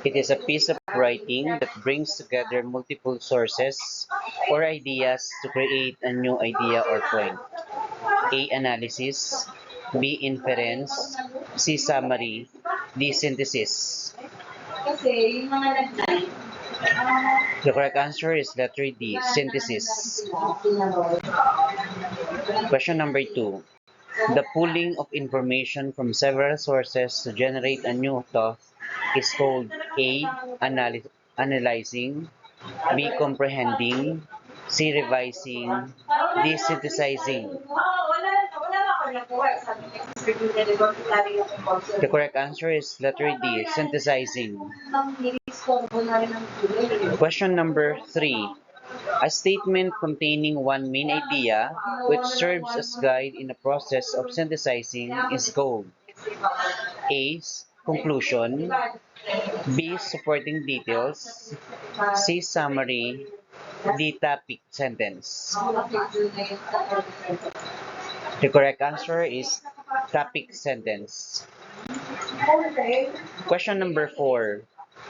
It is a piece of writing that brings together multiple sources or ideas to create a new idea or point. A. Analysis. B. Inference. C. Summary. D. Synthesis. The correct answer is letter D. Synthesis. Question number 2. The pooling of information from several sources to generate a new thought is called A. Analyzing. B. Comprehending. C. Revising. D. Synthesizing. The correct answer is letter D. Synthesizing. Question number 3. A statement containing one main idea, which serves as guide in the process of synthesizing, is called A. Conclusion. B. Supporting details. C. Summary. D. Topic sentence. The correct answer is topic sentence. Question number 4.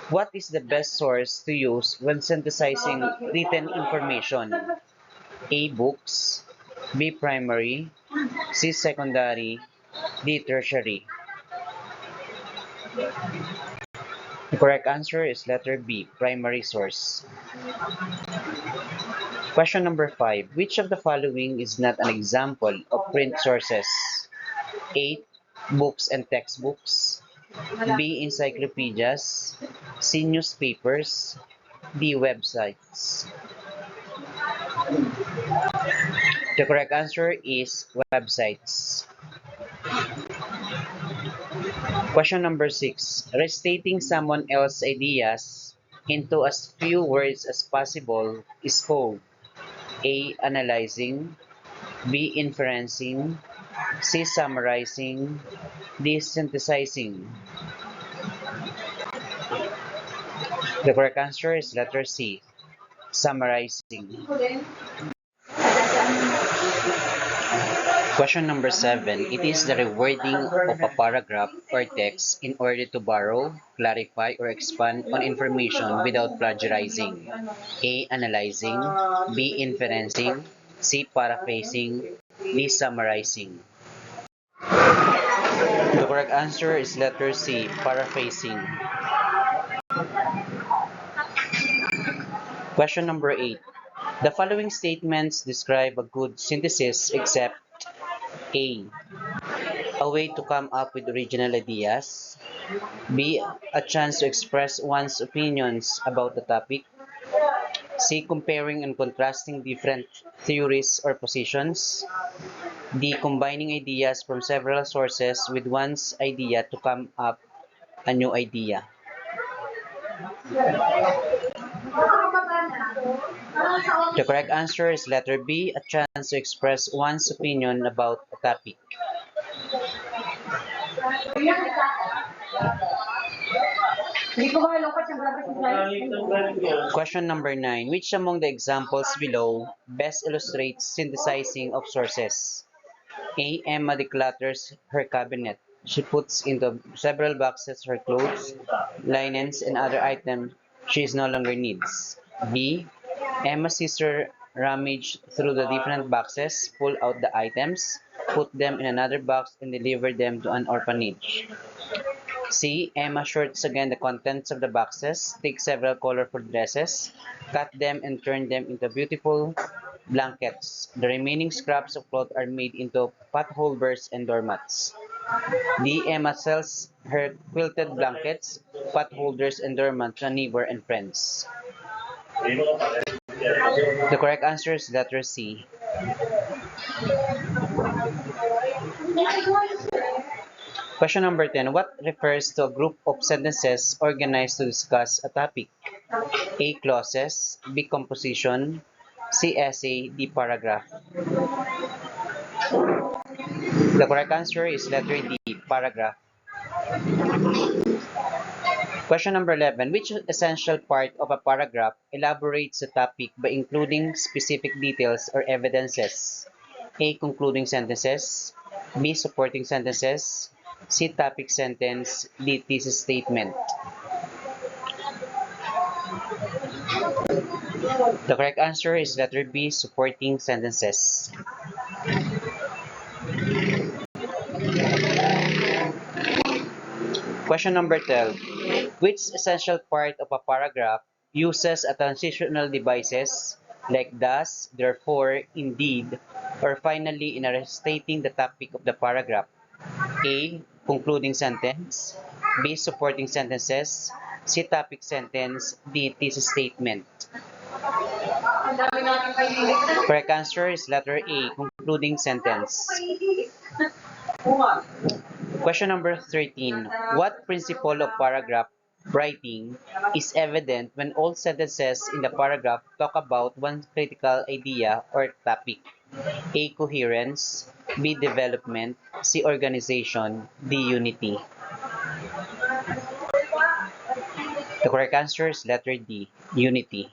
What is the best source to use when synthesizing written information? A. Books. B. Primary. C. Secondary. D. Tertiary. The correct answer is letter B. Primary source. Question number 5. Which of the following is not an example of print sources? A. Books and textbooks. B. Encyclopedias. C. Newspapers. D. Websites. The correct answer is websites. Question number 6. Restating someone else's ideas into as few words as possible is called A. Analyzing. B. Inferencing. C. Summarizing. D. Synthesizing. The correct answer is letter C. Summarizing. Question number 7. It is the rewording of a paragraph or text in order to borrow, clarify, or expand on information without plagiarizing. A. Analyzing. B. Inferencing. C. Paraphrasing. D. Summarizing. The correct answer is letter C. Paraphrasing. Question number 8. The following statements describe a good synthesis except A. A way to come up with original ideas. B. A chance to express one's opinions about the topic. C. Comparing and contrasting different theories or positions. D. Combining ideas from several sources with one's idea to come up a new idea. The correct answer is letter B, a chance to express one's opinion about a topic. Question number 9. Which among the examples below best illustrates synthesizing of sources? A. Emma declutters her cabinet. She puts into several boxes her clothes, linens, and other items she no longer needs. B. Emma's sister rummaged through the different boxes, pull out the items, put them in another box, and deliver them to an orphanage. C. Emma sorts again the contents of the boxes, takes several colorful dresses, cut them and turn them into beautiful blankets. The remaining scraps of cloth are made into potholders and doormats. D. Emma sells her quilted blankets, potholders, and doormats to a neighbor and friends. The correct answer is letter C. Question number 10. What refers to a group of sentences organized to discuss a topic? A. Clauses. B. Composition. C. Essay. D. Paragraph. The correct answer is letter D. Paragraph. Question number 11. Which essential part of a paragraph elaborates the topic by including specific details or evidences? A. Concluding sentences. B. Supporting sentences. C. Topic sentence. D. Thesis statement. The correct answer is letter B. Supporting sentences. Question number 12. Which essential part of a paragraph uses a transitional devices like thus, therefore, indeed, or finally in stating the topic of the paragraph? A. Concluding sentence. B. Supporting sentences. C. Topic sentence. D. Thesis statement. Correct answer is letter A. Concluding sentence. Question number 13. What principle of paragraph writing is evident when all sentences in the paragraph talk about one critical idea or topic? A. Coherence. B. Development. C. Organization. D. Unity. The correct answer is letter D. Unity.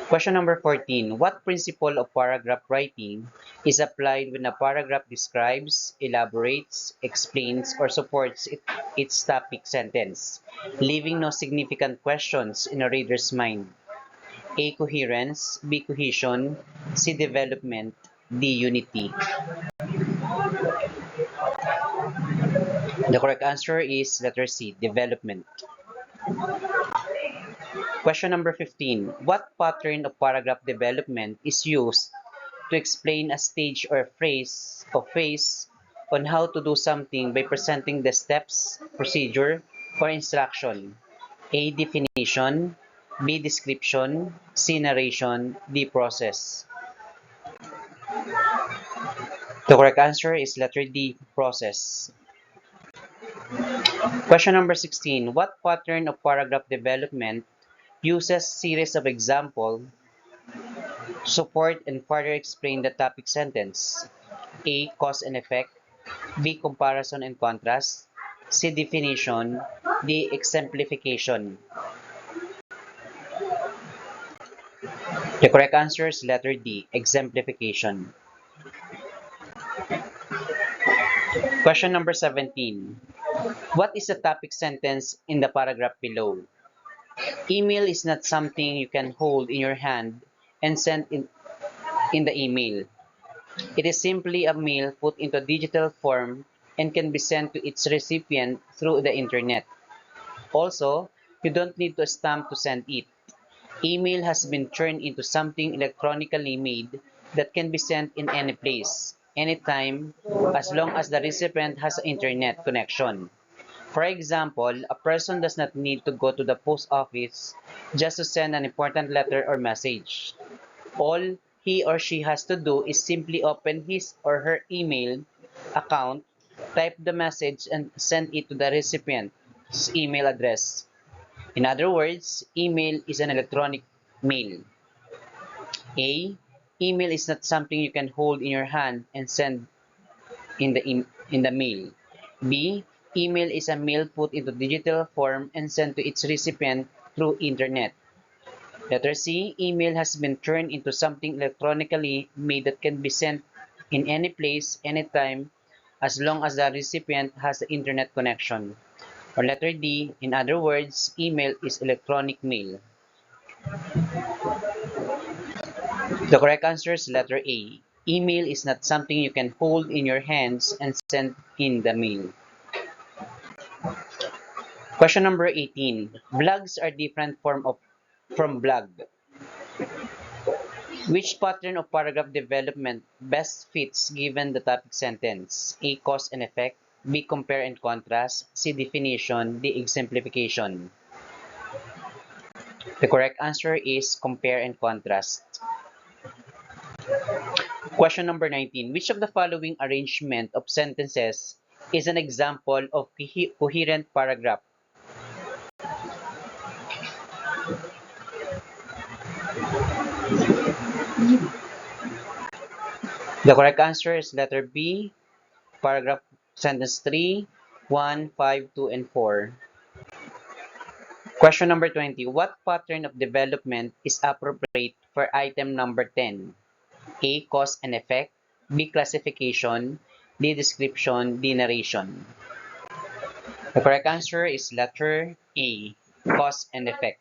Question number 14. What principle of paragraph writing is applied when a paragraph describes, elaborates, explains, or supports its topic sentence, leaving no significant questions in a reader's mind? A. Coherence. B. Cohesion. C. Development. D. Unity. The correct answer is letter C. Development. Question number 15. What pattern of paragraph development is used to explain a stage or phrase or phase on how to do something by presenting the steps, procedure, or instruction? A. Definition. B. Description. C. Narration. D. Process. The correct answer is letter D. Process. Question number 16. What pattern of paragraph development uses series of example, support, and further explain the topic sentence? A. Cause and effect. B. Comparison and contrast. C. Definition. D. Exemplification. The correct answer is letter D. Exemplification. Question number 17. What is the topic sentence in the paragraph below? Email is not something you can hold in your hand and send in the email. It is simply a mail put into digital form and can be sent to its recipient through the internet. Also, you don't need to stamp to send it. Email has been turned into something electronically made that can be sent in any place, anytime, as long as the recipient has an internet connection. For example, a person does not need to go to the post office just to send an important letter or message. All he or she has to do is simply open his or her email account, type the message, and send it to the recipient's email address. In other words, email is an electronic mail. A. Email is not something you can hold in your hand and send in the mail. B. Email is a mail put into digital form and sent to its recipient through internet. Letter C. Email has been turned into something electronically made that can be sent in any place, anytime, as long as the recipient has the internet connection. Or letter D. In other words, email is electronic mail. The correct answer is letter A. Email is not something you can hold in your hands and send in the mail. Question number 18. Vlogs are different from blog. Which pattern of paragraph development best fits given the topic sentence? A. Cause and effect. B. Compare and contrast. C. Definition. D. Exemplification. The correct answer is compare and contrast. Question number 19. Which of the following arrangement of sentences is an example of coherent paragraph? The correct answer is letter B, paragraph sentence 3, 1, 5, 2, and 4. Question number 20. What pattern of development is appropriate for item number 10? A. Cause and effect. B. Classification. D. Description. D. Narration. The correct answer is letter A. Cause and effect.